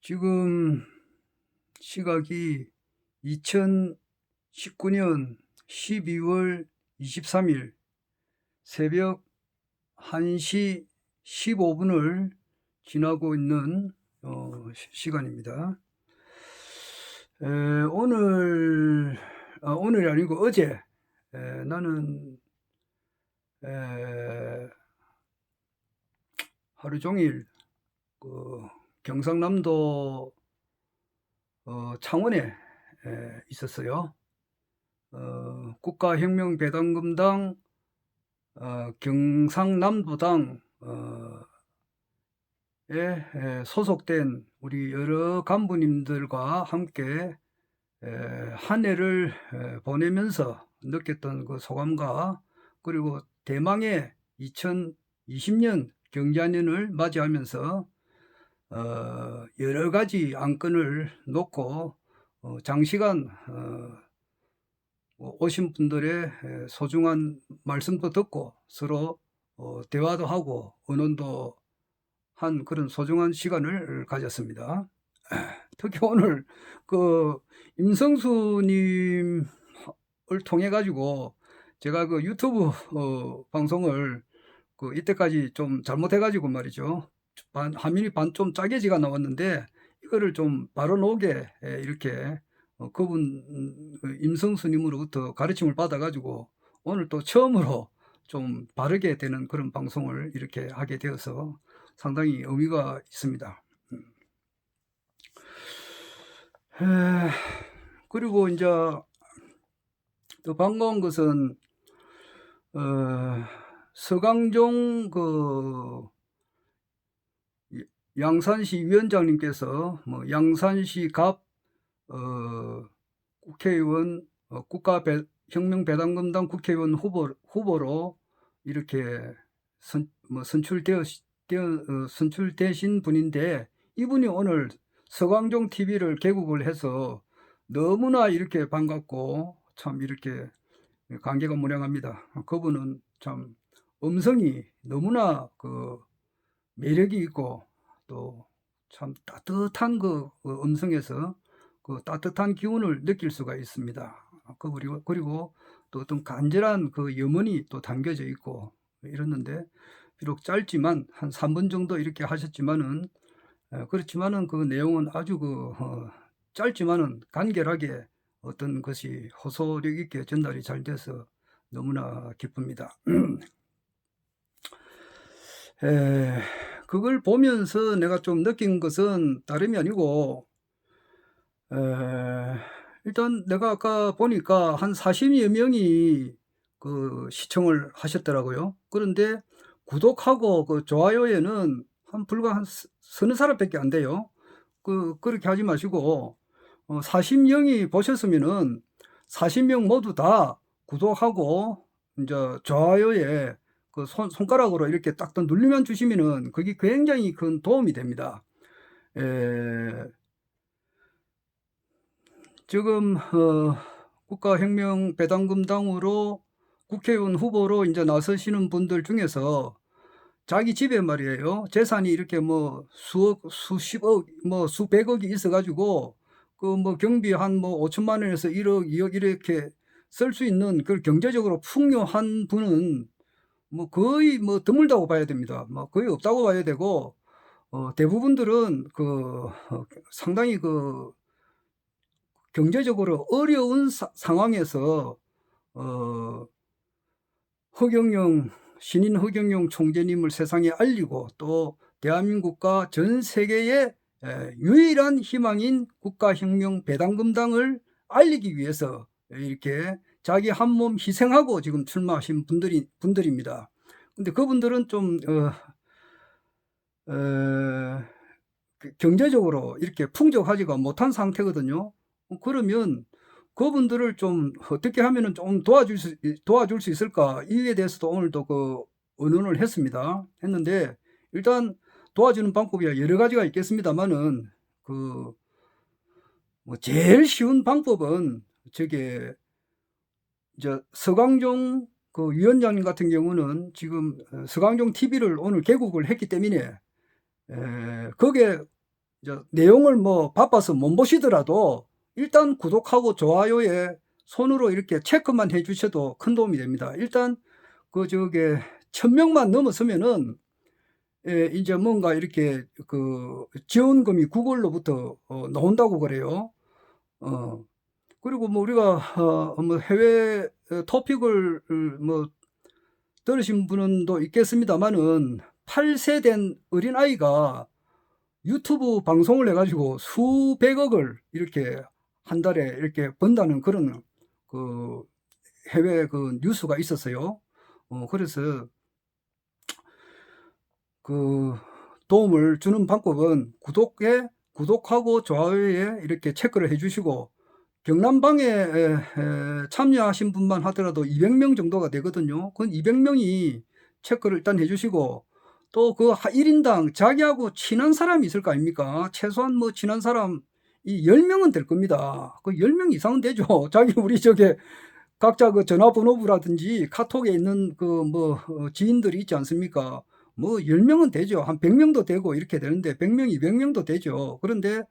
지금 시각이 2019년 12월 23일 새벽 1시 15분을 지나고 있는 시간입니다. 오늘이 아니고 어제 나는 하루 종일 경상남도 창원에 있었어요. 국가혁명배당금당 경상남도당에 소속된 우리 여러 간부님들과 함께 한 해를 보내면서 느꼈던 그 소감과, 그리고 대망의 2020년 경자년을 맞이하면서 여러 가지 안건을 놓고 장시간 오신 분들의 소중한 말씀도 듣고 서로 대화도 하고 의논도 한 그런 소중한 시간을 가졌습니다. 특히 오늘 임성수님을 통해 가지고 제가 유튜브 방송을 이때까지 좀 잘못해 가지고 말이죠, 화면이 좀 짜게지가 나왔는데, 이거를 좀 바로 나오게 이렇게 그분 임성수님으로부터 가르침을 받아 가지고 오늘 또 처음으로 좀 바르게 되는 그런 방송을 이렇게 하게 되어서 상당히 의미가 있습니다. 그리고 이제 또 반가운 것은 서강종 양산시 위원장님께서 양산시 갑 국회의원 국가혁명배당금당 국회의원 후보로 이렇게 선출되신 분인데, 이분이 오늘 서강종 TV를 개국을 해서 너무나 이렇게 반갑고 참 이렇게 관계가 무량합니다. 그분은 참 음성이 너무나 매력이 있고, 또 참 따뜻한 음성에서 따뜻한 기운을 느낄 수가 있습니다. 그리고 또 어떤 간절한 염원이 또 담겨져 있고 이랬는데, 비록 짧지만 한 3분 정도 이렇게 하셨지만은, 그렇지만은 그 내용은 아주 짧지만은 간결하게 어떤 것이 호소력 있게 전달이 잘 돼서 너무나 기쁩니다. 그걸 보면서 내가 좀 느낀 것은 다름이 아니고, 일단 내가 아까 보니까 한 40여 명이 시청을 하셨더라고요. 그런데 구독하고 좋아요에는 불과 한 서너 사람밖에 안 돼요. 그렇게 하지 마시고 40명이 보셨으면은 40명 모두 다 구독하고 이제 좋아요에 손가락으로 이렇게 딱 눌리면 주시면은 그게 굉장히 큰 도움이 됩니다. 지금 국가혁명배당금당으로 국회의원 후보로 이제 나서시는 분들 중에서 자기 집에 말이에요, 재산이 이렇게 수십억, 수백억이 있어가지고 경비 한 5천만 원에서 1억, 2억 이렇게 쓸 수 있는 그 경제적으로 풍요한 분은 거의 드물다고 봐야 됩니다. 거의 없다고 봐야 되고, 대부분들은 상당히 경제적으로 어려운 상황에서 신인 허경영 총재님을 세상에 알리고, 또 대한민국과 전 세계의 유일한 희망인 국가혁명배당금당을 알리기 위해서 이렇게 자기 한 몸 희생하고 지금 출마하신 분들입니다. 근데 그분들은 좀 경제적으로 이렇게 풍족하지가 못한 상태거든요. 그러면 그분들을 좀 어떻게 하면은 좀 도와줄 수 있을까? 이에 대해서도 오늘도 의논을 했는데, 일단 도와주는 방법이 여러 가지가 있겠습니다만은 제일 쉬운 방법은 이제 서강종 위원장님 같은 경우는 지금 서강종 TV를 오늘 개국을 했기 때문에 거기에 이제 내용을 뭐 바빠서 못 보시더라도 일단 구독하고 좋아요에 손으로 이렇게 체크만 해 주셔도 큰 도움이 됩니다. 일단 그 저게 1000명만 넘어서면은 이제 뭔가 이렇게 그 지원금이 구글로부터 나온다고 그래요. 어 그리고 뭐 우리가 뭐 해외 토픽을 뭐 들으신 분도 있겠습니다마는 8세 된 어린아이가 유튜브 방송을 해 가지고 수백억을 이렇게 한 달에 이렇게 번다는 그런 그 해외 그 뉴스가 있었어요. 그래서 그 도움을 주는 방법은 구독하고 좋아요에 이렇게 체크를 해 주시고, 경남방에 참여하신 분만 하더라도 200명 정도가 되거든요. 그건 200명이 체크를 일단 해 주시고, 또 그 1인당 자기하고 친한 사람이 있을 거 아닙니까? 최소한 뭐 친한 사람이 10명은 될 겁니다. 그 10명 이상은 되죠. 자기 우리 저게 각자 그 전화번호부라든지 카톡에 있는 그 뭐 지인들이 있지 않습니까? 뭐 10명은 되죠. 한 100명도 되고 이렇게 되는데, 100명, 200명도 되죠. 그런데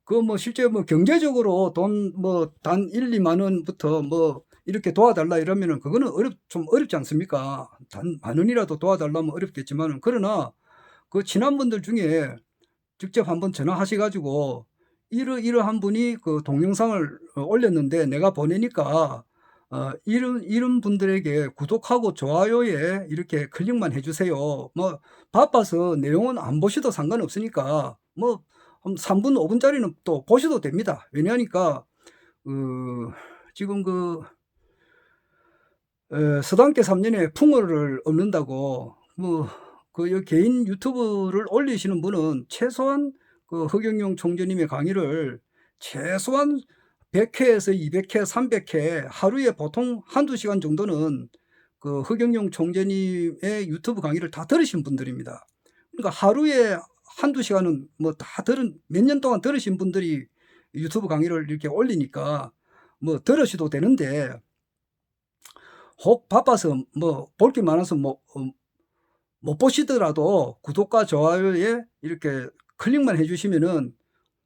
그 뭐 실제 뭐 경제적으로 돈 뭐 단 1-2만 원부터 뭐 이렇게 도와달라 이러면은 그거는 좀 어렵지 않습니까? 단 만 원이라도 도와달라면 어렵겠지만은, 그러나 그 친한 분들 중에 직접 한번 전화하셔 가지고 이러이러한 분이 그 동영상을 올렸는데 내가 보내니까 이런 분들에게 구독하고 좋아요에 이렇게 클릭만 해 주세요. 뭐 바빠서 내용은 안 보셔도 상관없으니까 뭐 한 3 분, 5 분짜리는 또 보셔도 됩니다. 왜냐하니까 지금 그 서당계 3 년에 풍어를 얻는다고 뭐 그 개인 유튜브를 올리시는 분은 최소한 그 허경영 총재님의 강의를 최소한 100 회에서 200 회, 300 회 하루에 보통 1-2 시간 정도는 그 허경영 총재님의 유튜브 강의를 다 들으신 분들입니다. 그러니까 하루에 1-2 시간은 뭐 다 몇 년 동안 들으신 분들이 유튜브 강의를 이렇게 올리니까 뭐 들으셔도 되는데, 혹 바빠서 뭐 볼 게 많아서 못 보시더라도 구독과 좋아요에 이렇게 클릭만 해 주시면은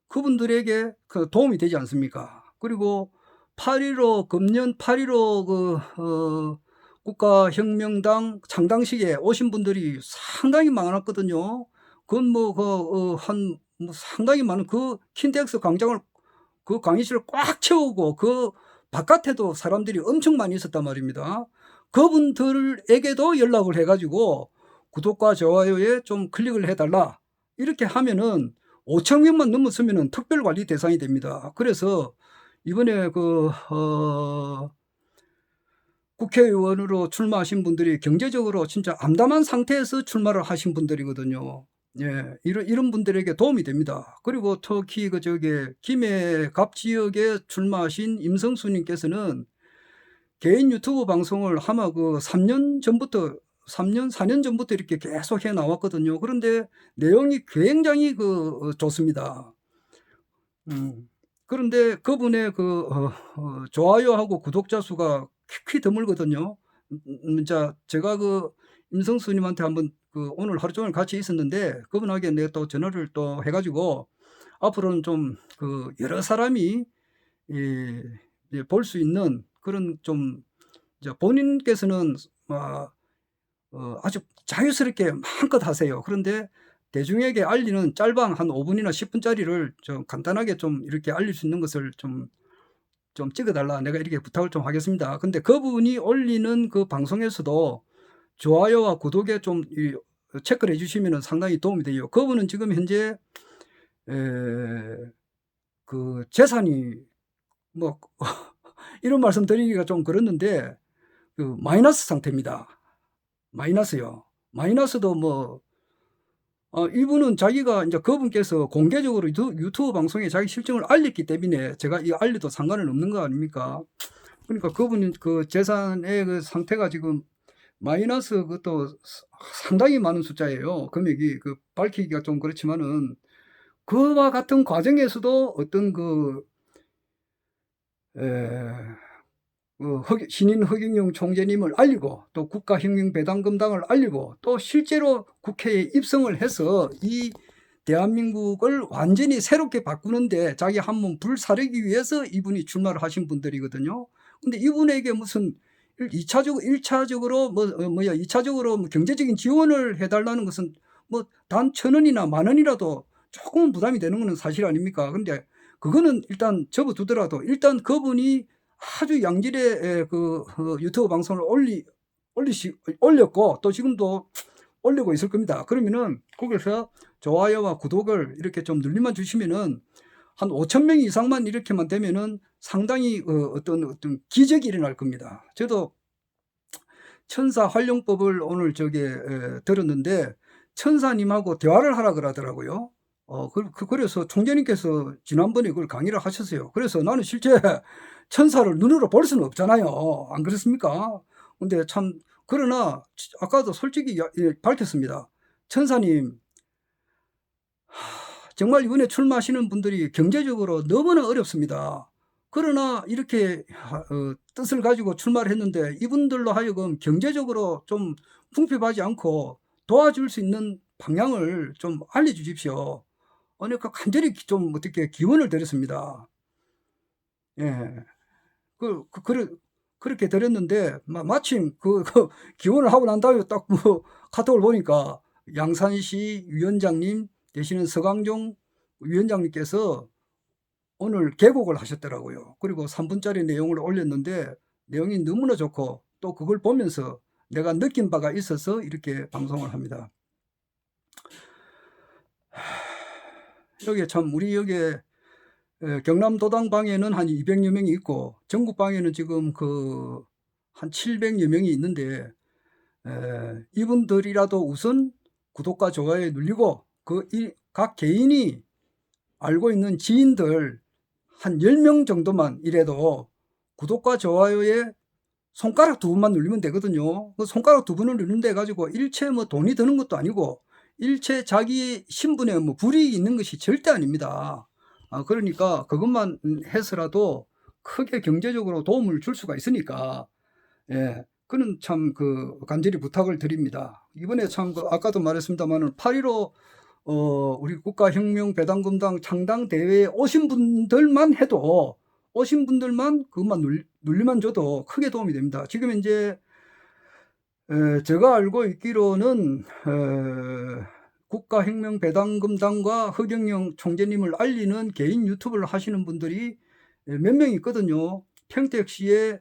그분들에게 그 도움이 되지 않습니까? 그리고 8.15 금년 8.15 국가혁명당 창당식에 오신 분들이 상당히 많았거든요. 그건 뭐 한 뭐 상당히 많은 그 킨텍스 광장을 그 강의실을 꽉 채우고 그 바깥에도 사람들이 엄청 많이 있었단 말입니다. 그분들에게도 연락을 해 가지고 구독과 좋아요에 좀 클릭을 해 달라 이렇게 하면은 5천 명만 넘었으면은 특별관리 대상이 됩니다. 그래서 이번에 국회의원으로 출마하신 분들이 경제적으로 진짜 암담한 상태에서 출마를 하신 분들이거든요. 예. 이런 분들에게 도움이 됩니다. 그리고 특히 김해갑 지역에 출마하신 임성수 님께서는 개인 유튜브 방송을 아마 3 년 전부터 3 년, 4년 전부터 이렇게 계속 해 나왔거든요. 그런데 내용이 굉장히 좋습니다. 그런데 그분의 좋아요하고 구독자 수가 퀴퀴 드물거든요. 자, 제가 임성수 님한테 한번 오늘 하루 종일 같이 있었는데 그분에게 내가 또 전화를 또 해 가지고 앞으로는 좀 여러 사람이 볼 수 있는 그런 좀, 이제 본인께서는 아주 자유스럽게 마음껏 하세요. 그런데 대중에게 알리는 짧은 한 5 분이나 10 분짜리를 좀 간단하게 좀 이렇게 알릴 수 있는 것을 좀 찍어 달라, 내가 이렇게 부탁을 좀 하겠습니다. 근데 그분이 올리는 그 방송에서도 좋아요와 구독에 좀 체크를 해 주시면은 상당히 도움이 돼요. 그분은 지금 현재 재산이 뭐 이런 말씀 드리기가 좀 그렇는데 마이너스 상태입니다. 마이너스요. 마이너스도 뭐 이분은 자기가 인제 그분께서 공개적으로 유튜브 방송에 자기 실정을 알렸기 때문에 제가 이 알려도 상관은 없는 거 아닙니까? 그러니까 그분은 재산의 상태가 지금 마이너스, 그것도 상당히 많은 숫자예요. 금액이 밝히기가 좀 그렇지만은 그와 같은 과정에서도 어떤 에 신인 허경영 총재님을 알리고 또 국가혁명배당금당을 알리고 또 실제로 국회에 입성을 해서 이 대한민국을 완전히 새롭게 바꾸는데 자기 한몸 불사르기 위해서 이분이 출마를 하신 분들이거든요. 근데 이분에게 무슨 1차적으로 뭐야 2차적으로 뭐 경제적인 지원을 해달라는 것은 뭐 단 1,000원이나 10,000원이라도 조금은 부담이 되는 것은 사실 아닙니까? 근데 그거는 일단 접어두더라도 일단 그분이 아주 양질의 유튜브 방송을 올렸고 또 지금도 올리고 있을 겁니다. 그러면은 거기서 좋아요와 구독을 이렇게 좀 눌리만 주시면은 한 5,000명 이상만 이렇게만 되면은 상당히 어떤 기적이 일어날 겁니다. 저도 천사 활용법을 오늘 들었는데 천사님하고 대화를 하라 그러더라고요. 그래서 총재님께서 지난번에 그걸 강의를 하셨어요. 그래서 나는 실제 천사를 눈으로 볼 수는 없잖아요. 안 그렇습니까? 근데 참 그러나 아까도 솔직히 밝혔습니다. 천사님, 정말 이번에 출마하시는 분들이 경제적으로 너무나 어렵습니다. 그러나 이렇게 뜻을 가지고 출마를 했는데 이분들로 하여금 경제적으로 좀 궁핍하지 않고 도와줄 수 있는 방향을 좀 알려주십시오. 그러니까 간절히 좀 어떻게 기원을 드렸습니다. 예. 그렇게 드렸는데 마침 기원을 하고 난 다음에 딱 뭐 카톡을 보니까 양산시 위원장님 되시는 서강종 위원장님께서 오늘 개국을 하셨더라고요. 그리고 3분짜리 내용을 올렸는데 내용이 너무나 좋고 또 그걸 보면서 내가 느낀 바가 있어서 이렇게 방송을 합니다. 여기에 참 우리 여기에 경남도당 방에는 한 200여 명이 있고 전국 방에는 지금 한 700여 명이 있는데 이분들이라도 우선 구독과 좋아요에 눌리고 각 개인이 알고 있는 지인들 한 10명 정도만 이래도 구독과 좋아요에 손가락 2번만 누르면 되거든요. 그 손가락 2번을 누른데 가지고 일체 뭐 돈이 드는 것도 아니고 일체 자기 신분에 뭐 불이익이 있는 것이 절대 아닙니다. 그러니까 그것만 해서라도 크게 경제적으로 도움을 줄 수가 있으니까 예, 그는 참 간절히 부탁을 드립니다. 이번에 참 아까도 말했습니다만은 8.15 우리 국가혁명배당금당 창당대회에 오신 분들만 해도 오신 분들만 그것만 눌리만 줘도 크게 도움이 됩니다. 지금 이제 제가 알고 있기로는 국가혁명배당금당과 허경영 총재님을 알리는 개인 유튜브를 하시는 분들이 몇 명 있거든요. 평택시에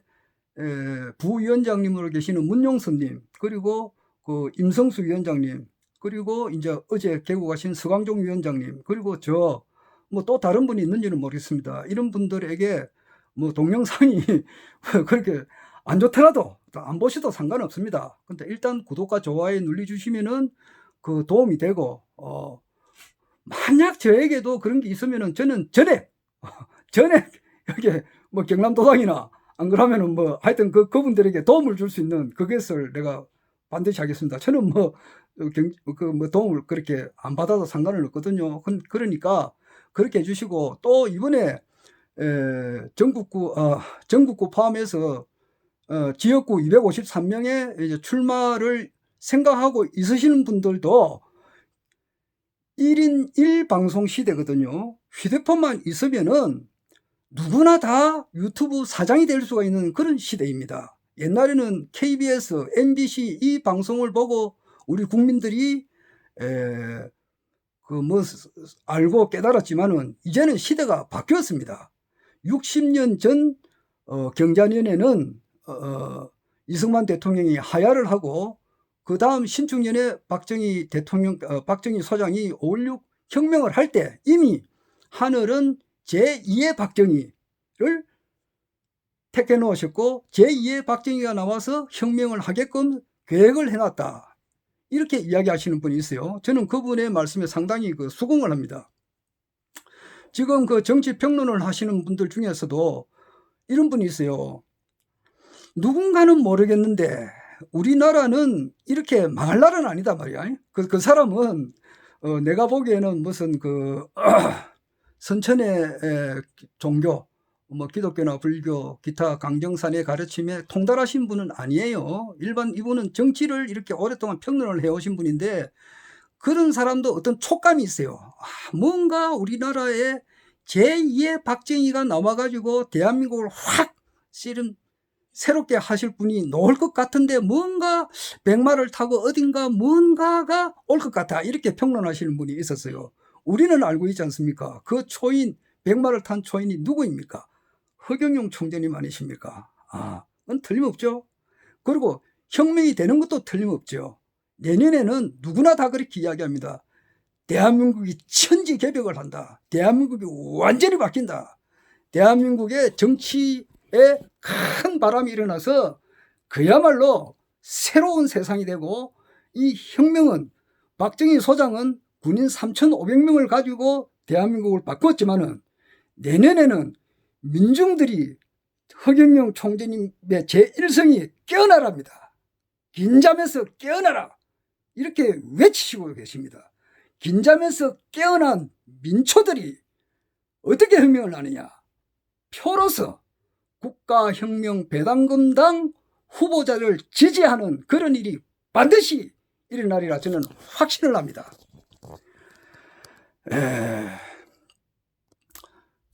부위원장님으로 계시는 문용선님, 그리고 임성수 위원장님, 그리고 이제 어제 개국하신 서강종 위원장님, 그리고 뭐 또 다른 분이 있는지는 모르겠습니다. 이런 분들에게 뭐 동영상이 그렇게 안 좋더라도 안 보셔도 상관없습니다. 근데 일단 구독과 좋아요 눌러주시면은 도움이 되고, 만약 저에게도 그런 게 있으면은 저는 전에 여기 뭐 경남도당이나 안 그러면은 뭐 하여튼 그분들에게 도움을 줄 수 있는 그것을 내가 반드시 하겠습니다. 저는 뭐 도움을 그렇게 안 받아도 상관은 없거든요. 그러니까 그렇게 해주시고, 또 이번에 전국구 포함해서 지역구 253명의 이제 출마를 생각하고 있으시는 분들도 1인 1방송 시대거든요. 휴대폰만 있으면은 누구나 다 유튜브 사장이 될 수가 있는 그런 시대입니다. 옛날에는 KBS, MBC 이 방송을 보고 우리 국민들이 알고 깨달았지만은 이제는 시대가 바뀌었습니다. 60년 전 경자년에는 이승만 대통령이 하야를 하고 그 다음 신축년에 박정희 소장이 5.16 혁명을 할 때 이미 하늘은 제2의 박정희를 택해 놓으셨고 제2의 박정희가 나와서 혁명을 하게끔 계획을 해놨다. 이렇게 이야기하시는 분이 있어요. 저는 그분의 말씀에 상당히 수긍을 합니다. 지금 정치 평론을 하시는 분들 중에서도 이런 분이 있어요. 누군가는 모르겠는데 우리나라는 이렇게 망할 나라는 아니다 말이야. 그 사람은 내가 보기에는 무슨 선천의 종교, 뭐 기독교나 불교, 기타 강정산의 가르침에 통달하신 분은 아니에요. 이분은 정치를 이렇게 오랫동안 평론을 해오신 분인데 그런 사람도 어떤 촉감이 있어요. 뭔가 우리나라에 제2의 박정희가 나와 가지고 대한민국을 확 씨름 새롭게 하실 분이 나올 것 같은데 뭔가 백마를 타고 어딘가 뭔가가 올 것 같아, 이렇게 평론하시는 분이 있었어요. 우리는 알고 있지 않습니까? 그 초인, 백마를 탄 초인이 누구입니까? 허경영 총재님 아니십니까? 그건 틀림없죠. 그리고 혁명이 되는 것도 틀림없죠. 내년에는 누구나 다 그렇게 이야기합니다. 대한민국이 천지개벽을 한다. 대한민국이 완전히 바뀐다. 대한민국의 정치에 큰 바람이 일어나서 그야말로 새로운 세상이 되고, 이 혁명은, 박정희 소장은 군인 3,500명을 가지고 대한민국을 바꿨지만은 내년에는 민중들이 허경영 총재님의 제1성이 깨어나랍니다. 긴잠에서 깨어나라, 이렇게 외치시고 계십니다. 긴잠에서 깨어난 민초들이 어떻게 혁명을 하느냐? 표로서 국가혁명배당금당 후보자를 지지하는 그런 일이 반드시 일어나리라 저는 확신을 합니다.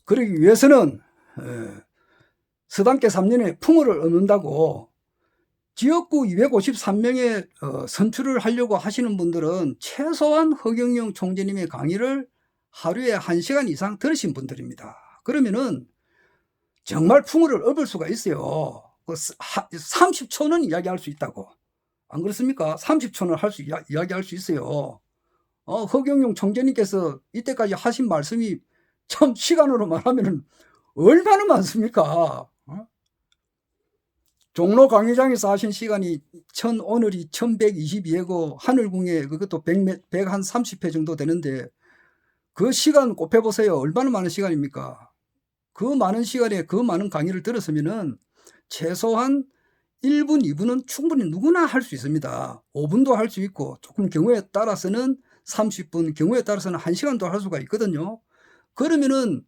그러기 위해서는 서당계 3년에 풍어를 얻는다고 지역구 253명의 선출을 하려고 하시는 분들은 최소한 허경영 총재님의 강의를 하루에 1시간 이상 들으신 분들입니다. 그러면은 정말 풍어를 얻을 수가 있어요. 30초는 이야기할 수 있다고. 안 그렇습니까? 30초는 이야기할 수 있어요. 허경영 총재님께서 이때까지 하신 말씀이 참 시간으로 말하면 얼마나 많습니까? 종로 강의장에서 하신 시간이 오늘이 1122회고 하늘궁에 그것도 130회 정도 되는데 그 시간 곱해보세요. 얼마나 많은 시간입니까? 그 많은 시간에 그 많은 강의를 들었으면은 최소한 1분, 2분은 충분히 누구나 할 수 있습니다. 5분도 할 수 있고 조금 경우에 따라서는 30분, 경우에 따라서는 1시간도 할 수가 있거든요. 그러면은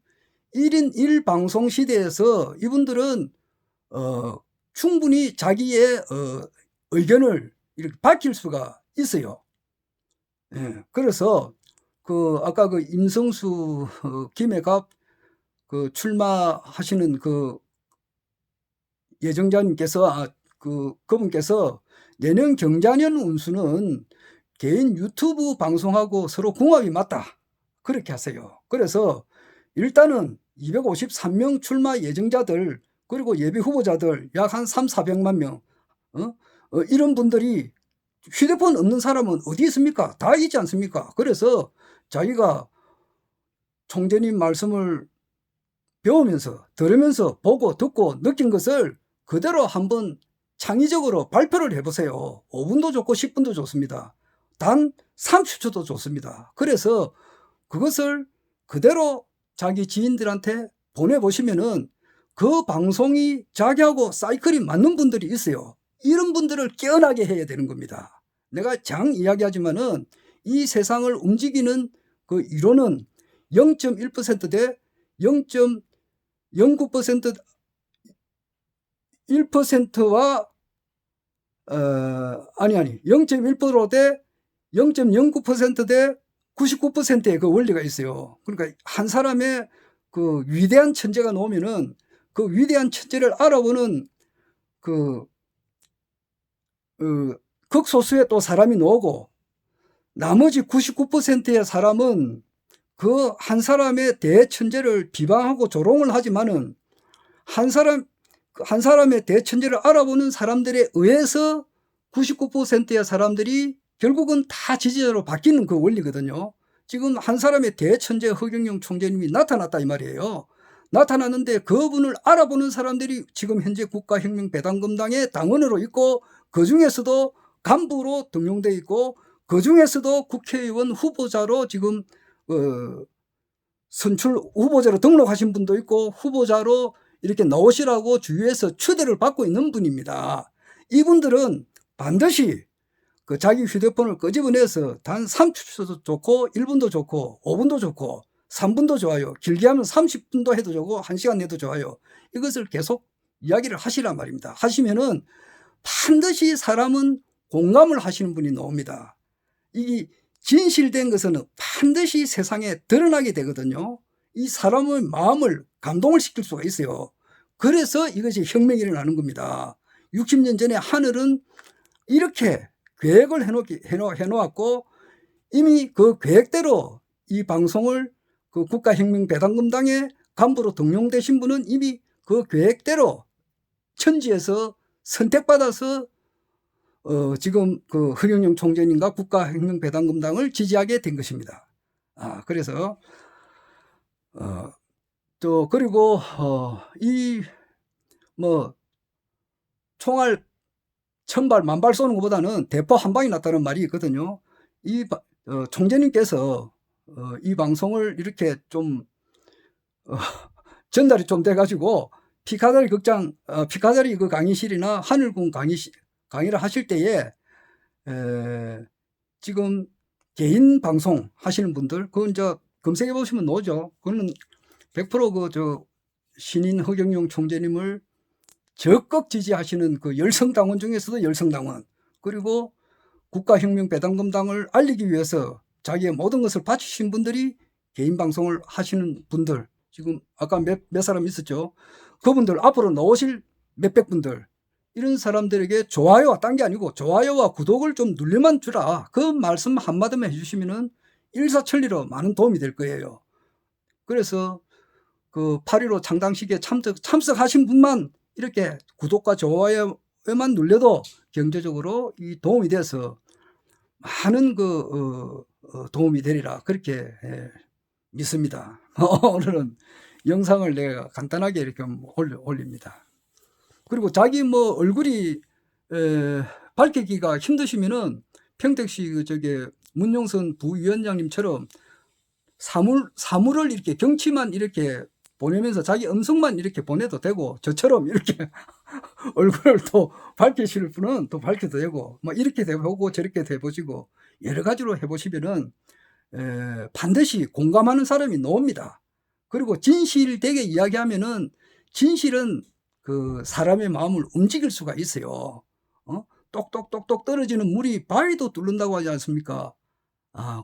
1인 1방송 시대에서 이분들은 충분히 자기의 의견을 이렇게 밝힐 수가 있어요. 그래서 아까 임성수 김해갑 출마하시는 예정자님께서 그분께서 내년 경자년 운수는 개인 유튜브 방송하고 서로 궁합이 맞다, 그렇게 하세요. 그래서 일단은 253명 출마 예정자들 그리고 예비 후보자들 약 한 3,400만 명 이런 분들이 휴대폰 없는 사람은 어디 있습니까? 다 있지 않습니까? 그래서 자기가 총재님 말씀을 배우면서 들으면서 보고 듣고 느낀 것을 그대로 한번 창의적으로 발표를 해보세요. 5분도 좋고 10분도 좋습니다. 단 30초도 좋습니다. 그래서 그것을 그대로 자기 지인들한테 보내보시면은 그 방송이 자기하고 사이클이 맞는 분들이 있어요. 이런 분들을 깨어나게 해야 되는 겁니다. 내가 이야기하지만은 이 세상을 움직이는 그 이론은 0.1% 대 0.09% 1%와 0.1% 대 0.09% 대 99%의 그 원리가 있어요. 그러니까 한 사람의 그 위대한 천재가 나오면은 그 위대한 천재를 알아보는 극소수의 또 사람이 나오고 나머지 99%의 사람은 그 한 사람의 대천재를 비방하고 조롱을 하지만은 한 사람의 대천재를 알아보는 사람들에 의해서 99%의 사람들이 결국은 다 지지자로 바뀌는 그 원리거든요. 지금 한 사람의 대천재 허경영 총재님이 나타났다 이 말이에요. 나타났는데 그분을 알아보는 사람들이 지금 현재 국가혁명배당금당의 당원으로 있고 그중에서도 간부로 등용돼 있고 그중에서도 국회의원 후보자로 지금 선출 후보자로 등록하신 분도 있고 후보자로 이렇게 나오시라고 주위에서 추대를 받고 있는 분입니다. 이분들은 반드시 자기 휴대폰을 끄집어내서 단 30초도 좋고 1분도 좋고 5분도 좋고 3분도 좋아요. 길게 하면 30분도 해도 좋고 1시간 해도 좋아요. 이것을 계속 이야기를 하시란 말입니다. 하시면은 반드시 사람은 공감을 하시는 분이 나옵니다. 이 진실된 것은 반드시 세상에 드러나게 되거든요. 이 사람의 마음을 감동을 시킬 수가 있어요. 그래서 이것이 혁명이 일어나는 겁니다. 60년 전에 하늘은 이렇게 계획을 해놓았고 이미 그 계획대로 이 방송을 그 국가혁명배당금당의 간부로 등용되신 분은 이미 그 계획대로 천지에서 선택받아서 지금 그 허경영 총재님과 국가혁명배당금당을 지지하게 된 것입니다. 그래서 또 그리고 이 뭐 총알 1000발 만발 쏘는 것보다는 대포 한 방이 낫다는 말이 있거든요. 이 총재님께서 이 방송을 이렇게 좀 전달이 좀 돼가지고 피카다리 극장 피카다리 그 강의실이나 하늘궁 강의를 하실 때에 지금 개인 방송 하시는 분들 그건 검색해 보시면 나오죠. 그거는 100% 신인 허경영 총재님을 적극 지지하시는 그 열성당원 중에서도 열성당원, 그리고 국가혁명배당금당을 알리기 위해서 자기의 모든 것을 바치신 분들이 개인 방송을 하시는 분들, 지금 아까 몇 사람 있었죠. 그분들 앞으로 나오실 몇백 분들, 이런 사람들에게 좋아요와 딴 게 아니고 좋아요와 구독을 좀 눌려만 주라, 그 말씀 한마디만 해주시면은 일사천리로 많은 도움이 될 거예요. 그래서 그 8.15 창당식에 참석하신 분만 이렇게 구독과 좋아요만 눌려도 경제적으로 이 도움이 돼서 많은 도움이 되리라, 그렇게 믿습니다. 오늘은 영상을 내가 간단하게 이렇게 올립니다. 그리고 자기 얼굴이 밝히기가 힘드시면은 평택시 문용선 부위원장님처럼 사물을 이렇게 경치만 이렇게 보내면서 자기 음성만 이렇게 보내도 되고, 저처럼 이렇게 얼굴을 또 밝히실 분은 또 밝혀도 되고, 이렇게 해보고 저렇게 해보시고 여러 가지로 해보시면은 반드시 공감하는 사람이 나옵니다. 그리고 진실되게 이야기하면은 진실은 그 사람의 마음을 움직일 수가 있어요. 똑똑똑똑 떨어지는 물이 바위도 뚫는다고 하지 않습니까?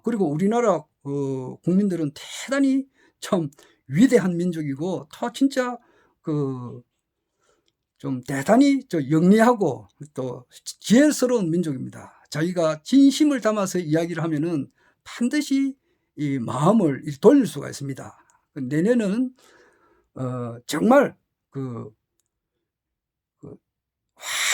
그리고 우리나라 국민들은 대단히 참 위대한 민족이고 더 진짜 좀 대단히 영리하고 또 지혜스러운 민족입니다. 자기가 진심을 담아서 이야기를 하면은 반드시 이 마음을 돌릴 수가 있습니다. 내년은 정말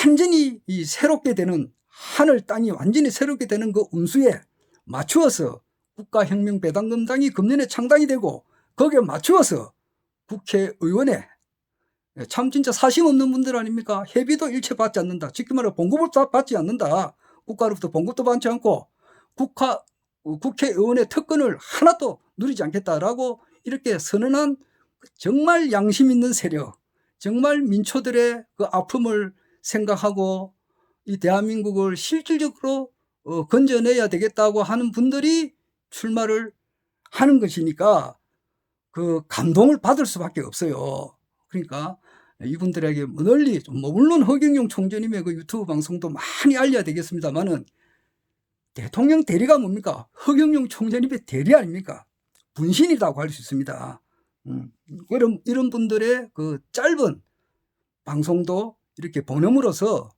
완전히 이 새롭게 되는, 하늘 땅이 완전히 새롭게 되는 그 운수에 맞추어서 국가혁명배당금당이 금년에 창당이 되고 거기에 맞추어서 국회의원에 참 진짜 사심 없는 분들 아닙니까? 회비도 일체 받지 않는다. 쉽게 말해 봉급을 받지 않는다. 국가로부터 봉급도 받지 않고 국회의원의 특권을 하나도 누리지 않겠다라고 이렇게 선언한 정말 양심 있는 세력, 정말 민초들의 그 아픔을 생각하고 이 대한민국을 실질적으로 건져내야 되겠다고 하는 분들이 출마를 하는 것이니까 그 감동을 받을 수밖에 없어요. 그러니까 이분들에게 널리, 물론 허경영 총재님의 그 유튜브 방송도 많이 알려야 되겠습니다만은, 대통령 대리가 뭡니까? 허경영 총재님의 대리 아닙니까? 분신이라고 할 수 있습니다. 이런 분들의 그 짧은 방송도 이렇게 보냄으로써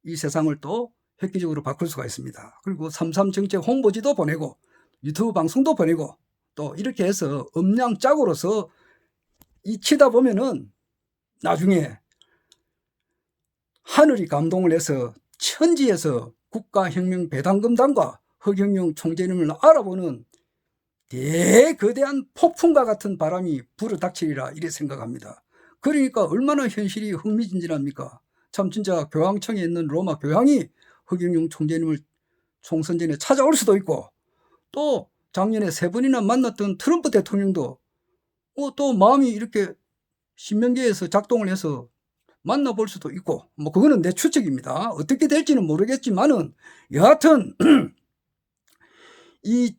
이 세상을 또 획기적으로 바꿀 수가 있습니다. 그리고 3.3 정책 홍보지도 보내고 유튜브 방송도 보내고 또 이렇게 해서 음양짝으로서 치다 보면은 나중에 하늘이 감동을 해서 천지에서 국가혁명배당금당과 허경영 총재님을 알아보는 대거대한 폭풍과 같은 바람이 불어닥치리라, 이래 생각합니다. 그러니까 얼마나 현실이 흥미진진합니까? 참 진짜 교황청에 있는 로마 교황이 허경영 총재님을 총선 전에 찾아올 수도 있고, 또 작년에 3번이나 만났던 트럼프 대통령도 또 마음이 이렇게 신명계에서 작동을 해서 만나볼 수도 있고, 그거는 내 추측입니다. 어떻게 될지는 모르겠지만은 여하튼 이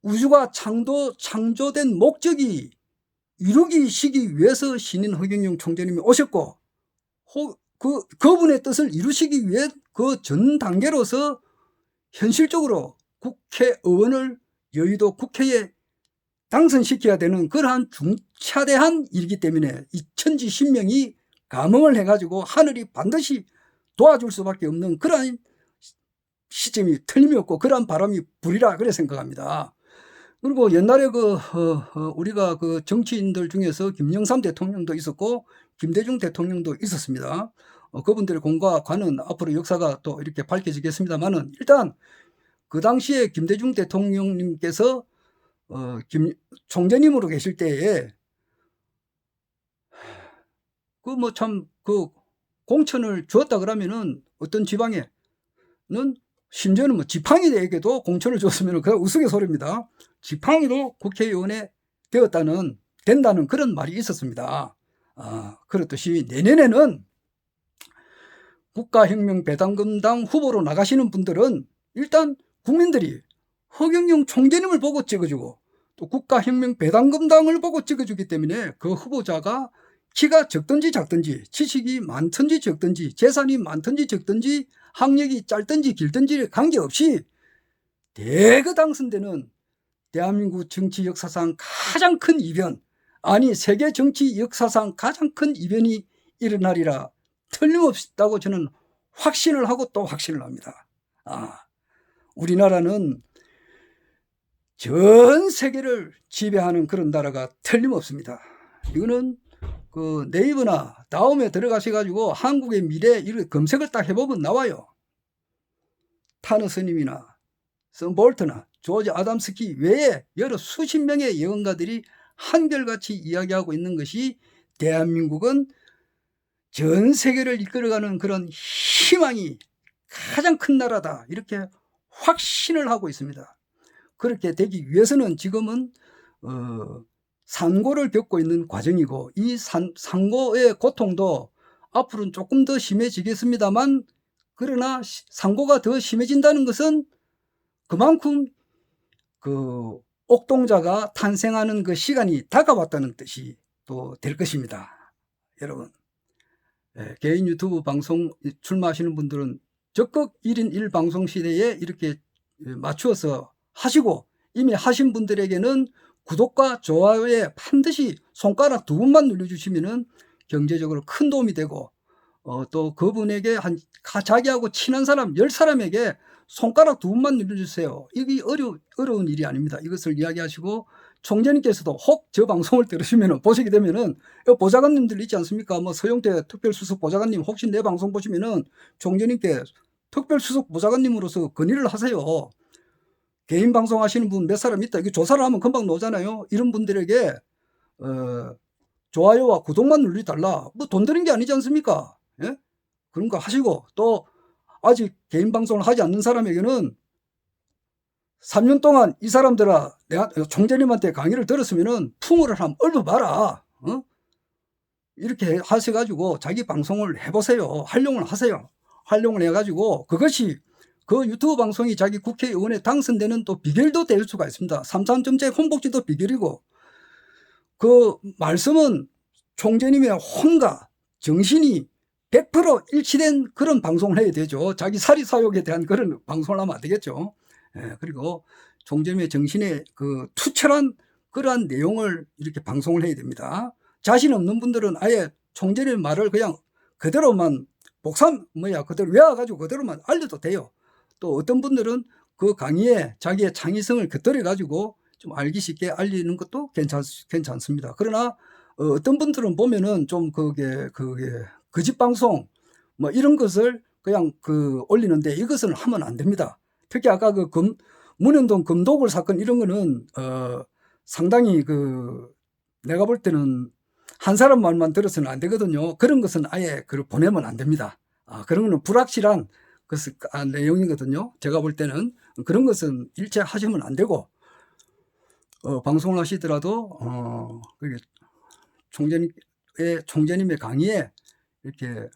우주가 창조된 목적이 이루기시기 위해서 신인 허경영 총재님이 오셨고, 그분의 뜻을 이루시기 위해 그 전 단계로서 현실적으로 국회의원을 여의도 국회에 당선시켜야 되는 그러한 중차대한 일이기 때문에 이 천지신명이 감흥을 해가지고 하늘이 반드시 도와줄 수밖에 없는 그러한 시점이 틀림없고 그러한 바람이 불이라 그래 생각합니다. 그리고 옛날에 우리가 정치인들 중에서 김영삼 대통령도 있었고 김대중 대통령도 있었습니다. 그분들의 공과 관은 앞으로 역사가 또 이렇게 밝혀지겠습니다만은 일단 그 당시에 김대중 대통령님께서 총재님으로 계실 때에 공천을 주었다 그러면은 어떤 지방에는 심지어는 지팡이에게도 공천을 줬으면 그냥 우스갯소리입니다. 지팡이도 국회의원에 된다는 그런 말이 있었습니다. 그렇듯이 내년에는 국가혁명배당금당 후보로 나가시는 분들은 일단 국민들이 허경영 총재님을 보고 찍어주고 또 국가혁명배당금당을 보고 찍어주기 때문에 그 후보자가 키가 적든지 작든지 지식이 많든지 적든지 재산이 많든지 적든지 학력이 짧든지 길든지 관계없이 대거 당선되는 대한민국 정치 역사상 가장 큰 이변, 아니 세계 정치 역사상 가장 큰 이변이 일어나리라 틀림없다고 저는 확신을 하고 또 확신을 합니다. 우리나라는 전 세계를 지배하는 그런 나라가 틀림없습니다. 이거는 네이버나 다음에 들어가셔가지고 한국의 미래 이런 검색을 딱 해보면 나와요. 타너스님이나 썬볼트나 조지 아담스키 외에 여러 수십 명의 예언가들이 한결같이 이야기하고 있는 것이 대한민국은 전 세계를 이끌어가는 그런 희망이 가장 큰 나라다 이렇게 확신을 하고 있습니다. 그렇게 되기 위해서는 지금은 산고를 겪고 있는 과정이고 이 산고의 고통도 앞으로는 조금 더 심해지겠습니다만 그러나 산고가 더 심해진다는 것은 그만큼 옥동자가 탄생하는 그 시간이 다가왔다는 뜻이 또 될 것입니다. 여러분, 개인 유튜브 방송 출마하시는 분들은 적극 1인 1방송 시대에 이렇게 맞추어서 하시고 이미 하신 분들에게는 구독과 좋아요에 반드시 손가락 2번만 눌러주시면은 경제적으로 큰 도움이 되고 또 그분에게 자기하고 친한 사람 10사람에게 손가락 2번만 눌러주세요. 이게 어려운 일이 아닙니다. 이것을 이야기하시고 총재님께서도 혹 저 방송을 들으시면 보시게 되면은 보좌관님들 있지 않습니까? 서용태 특별수석 보좌관님 혹시 내 방송 보시면은 총재님께 특별수석 보좌관님으로서 건의를 하세요. 개인 방송 하시는 분 몇 사람 있다. 이거 조사를 하면 금방 나오잖아요. 이런 분들에게 좋아요와 구독만 눌러달라. 돈 드는 게 아니지 않습니까? 예? 그런 거 하시고 또 아직 개인 방송을 하지 않는 사람에게는 3년 동안 이 사람들아 내가 총재님한테 강의를 들었으면은 풍어를 한번 읊어봐라. 이렇게 하셔가지고 자기 방송을 해보세요. 활용을 하세요. 활용을 해가지고 그것이 그 유튜브 방송이 자기 국회의원에 당선되는 또 비결도 될 수가 있습니다. 3.3정책 홍보지도 비결이고 그 말씀은 총재님의 혼과 정신이 100% 일치된 그런 방송을 해야 되죠. 자기 사리사욕에 대한 그런 방송을 하면 안 되겠죠. 그리고 총재님의 정신에 투철한 그러한 내용을 이렇게 방송을 해야 됩니다. 자신 없는 분들은 아예 총재님 말을 그냥 그대로만 그대로 외워가지고 그대로만 알려도 돼요. 또 어떤 분들은 그 강의에 자기의 창의성을 곁들여가지고 좀 알기 쉽게 알리는 것도 괜찮습니다. 그러나 어떤 분들은 보면은 좀 그게 거짓 방송 이런 것을 그냥 올리는데 이것은 하면 안 됩니다. 특히 아까 문현동 금도굴 사건 이런 거는 상당히 내가 볼 때는 한 사람 말만 들어서는 안 되거든요. 그런 것은 아예 보내면 안 됩니다. 그런 거는 불확실한 내용이거든요. 제가 볼 때는 그런 것은 일체 하시면 안 되고 방송을 하시더라도 총재님의 강의에 이렇게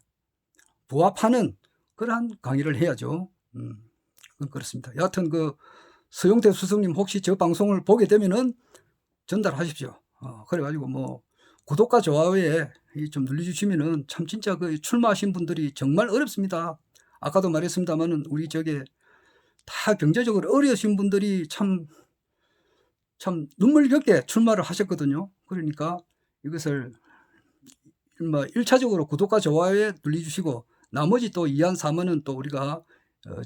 부합하는 그러한 강의를 해야죠. 그렇습니다. 여하튼 서용태 수석님 혹시 저 방송을 보게 되면은 전달하십시오. 그래가지고 구독과 좋아요에 좀 눌러주시면은 참 진짜 출마하신 분들이 정말 어렵습니다. 아까도 말했습니다만은 우리 다 경제적으로 어려우신 분들이 참 눈물겹게 출마를 하셨거든요. 그러니까 이것을 1 차적으로 구독과 좋아요에 눌러주시고, 나머지 또 2 안 3 안은 또 우리가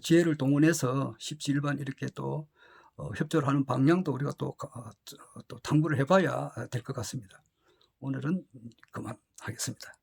지혜를 동원해서 십시일반 이렇게 또 협조를 하는 방향도 우리가 또 또 탐구를 해 봐야 될 것 같습니다. 오늘은 그만하겠습니다.